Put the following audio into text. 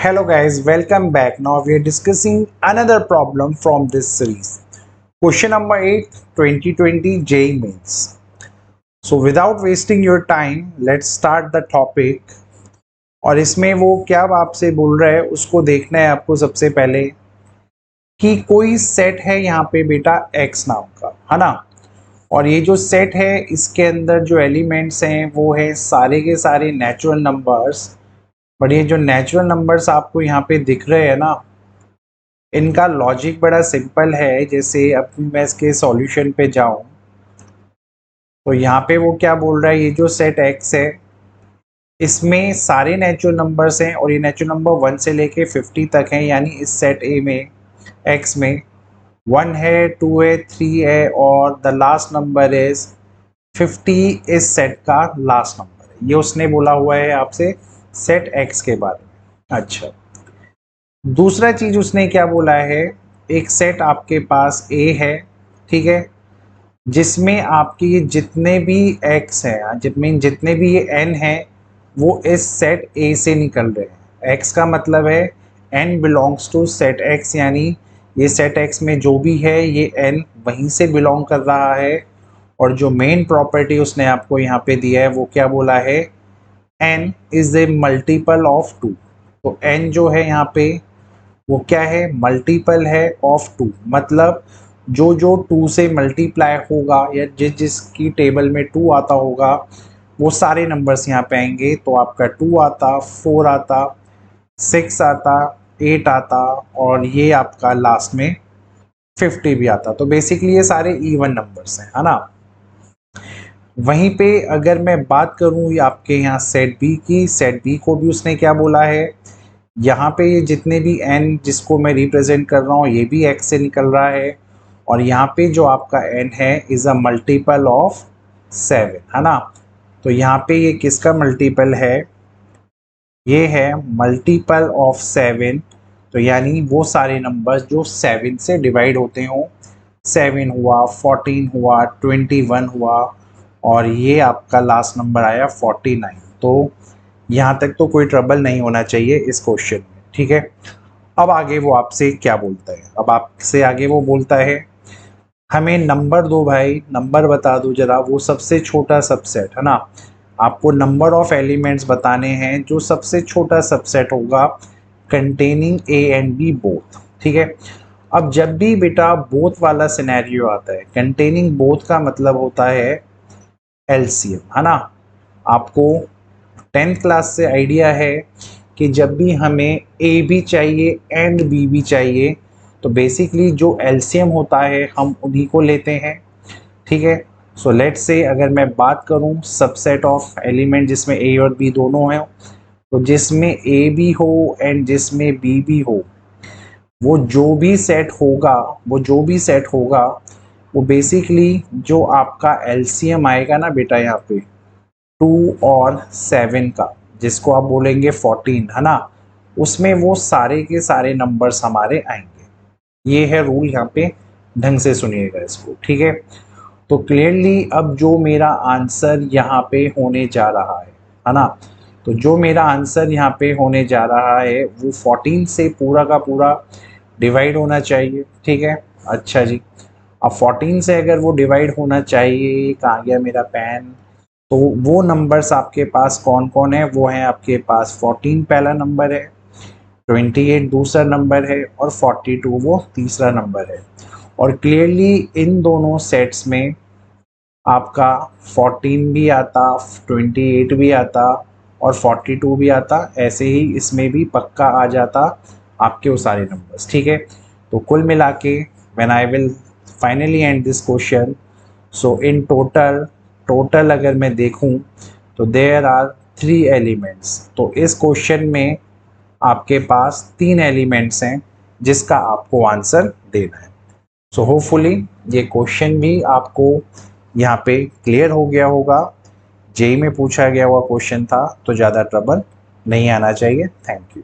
Hello guys, welcome back. Now we are discussing another problem from this series. Question number 8, 2020 JEE Mains. So without wasting your time, let's start the topic. और इसमें वो क्या आपसे बोल रहा है उसको देखना है आपको सबसे पहले कि कोई सेट है यहाँ पे बेटा x नाम का, है ना। और ये जो सेट है इसके अंदर जो एलिमेंट्स हैं वो है सारे के सारे नेचुरल नंबर्स। बट ये जो नेचुरल नंबर्स आपको यहाँ पे दिख रहे हैं ना, इनका लॉजिक बड़ा सिंपल है। जैसे अब मैं इसके सॉल्यूशन पे जाऊं तो यहाँ पे वो क्या बोल रहा है, ये जो सेट x है इसमें सारे नेचुरल नंबर्स हैं और ये नेचुरल नंबर 1 से लेके 50 तक हैं। यानी इस सेट ए में x में 1 है, 2 है, 3 है और द लास्ट नंबर इज 50। इस सेट का लास्ट नंबर है। ये उसने बोला हुआ है आपसे सेट x के बारे में। अच्छा, दूसरा चीज उसने क्या बोला है, एक सेट आपके पास A है, ठीक है, जिसमें आपकी जितने भी x हैं, जितने भी ये n हैं वो इस सेट A से निकल रहे हैं। x का मतलब है n belongs to set x, यानी ये सेट x में जो भी है ये n वहीं से बिलोंग कर रहा है। और जो मेन प्रॉपर्टी उसने आपको यहाँ पे दिया है वो क्या बोला है, n is a multiple of 2। तो n जो है यहाँ पे वो क्या है, मल्टीपल है ऑफ 2। मतलब जो जो 2 से मल्टीप्लाई होगा या जिसकी टेबल में 2 आता होगा वो सारे नंबर्स यहाँ पे आएंगे। तो आपका 2 आता, 4 आता, 6 आता, 8 आता और ये आपका लास्ट में 50 भी आता। तो बेसिकली ये सारे इवन नंबर्स हैं, है ना। वहीं पे अगर मैं बात करूँ आपके यहाँ सेट बी की, सेट बी को भी उसने क्या बोला है, यहाँ पे ये जितने भी n जिसको मैं रिप्रेजेंट कर रहा हूँ ये भी x से निकल रहा है। और यहाँ पे जो आपका n है इज़ अ मल्टीपल ऑफ 7, है ना। तो यहाँ पे ये किसका मल्टीपल है, ये है मल्टीपल ऑफ 7। तो यानी वो सारे नंबर्स जो 7 से डिवाइड होते हों, 7 हुआ, 14 हुआ, 21 हुआ और ये आपका लास्ट नंबर आया 49। तो यहाँ तक तो कोई ट्रबल नहीं होना चाहिए इस क्वेश्चन में, ठीक है। अब आगे वो आपसे क्या बोलता है, अब आपसे आगे वो बोलता है हमें नंबर दो भाई, नंबर बता दो जरा, वो सबसे छोटा सबसेट, है ना। आपको नंबर ऑफ एलिमेंट्स बताने हैं जो सबसे छोटा सबसेट होगा containing A and B both, ठीक है। अब जब भी बेटा बोथ वाला सिनेरियो आता है, कंटेनिंग बोथ का मतलब होता है एलसीएम, है ना। आपको 10th क्लास से आइडिया है कि जब भी हमें ए भी चाहिए एंड बी भी चाहिए तो बेसिकली जो एलसीएम होता है हम उन्हीं को लेते हैं, ठीक है। सो लेट्स से अगर मैं बात करूं सबसेट ऑफ एलिमेंट जिसमें ए और बी दोनों हैं, तो जिसमें ए भी हो एंड जिसमें बी भी हो, वो जो भी सेट होगा वो बेसिकली जो आपका एलसीएम आएगा ना बेटा यहाँ पे 2 और 7 का, जिसको आप बोलेंगे 14, है ना, उसमें वो सारे के सारे नंबर्स हमारे आएंगे। ये है रूल, यहाँ पे ढंग से सुनिएगा इसको, ठीक है। तो क्लियरली अब जो मेरा आंसर यहाँ पे होने जा रहा है ना, तो जो मेरा आंसर यहाँ पे होने जा रहा है वो 14 से पूरा का पूरा डिवाइड होना चाहिए, ठीक है। अच्छा जी, अब 14 से अगर वो डिवाइड होना चाहिए, कहाँ गया मेरा पेन, तो वो नंबर्स आपके पास कौन कौन है, वो है आपके पास 14 पहला नंबर है, 28 दूसरा नंबर है और 42 वो तीसरा नंबर है। और क्लियरली इन दोनों सेट्स में आपका 14 भी आता, 28 भी आता और 42 भी आता। ऐसे ही इसमें भी पक्का आ जाता आपके वो सारे नंबर्स, ठीक है। तो कुल मिला के when I will finally and this question, so in total अगर मैं देखूं तो देयर आर 3 एलिमेंट्स। तो इस क्वेश्चन में आपके पास 3 एलिमेंट्स हैं जिसका आपको आंसर देना है। सो होपफुली ये क्वेश्चन भी आपको यहाँ पे क्लियर हो गया होगा। जेई में पूछा गया हुआ क्वेश्चन था तो ज़्यादा ट्रबल नहीं आना चाहिए। Thank you.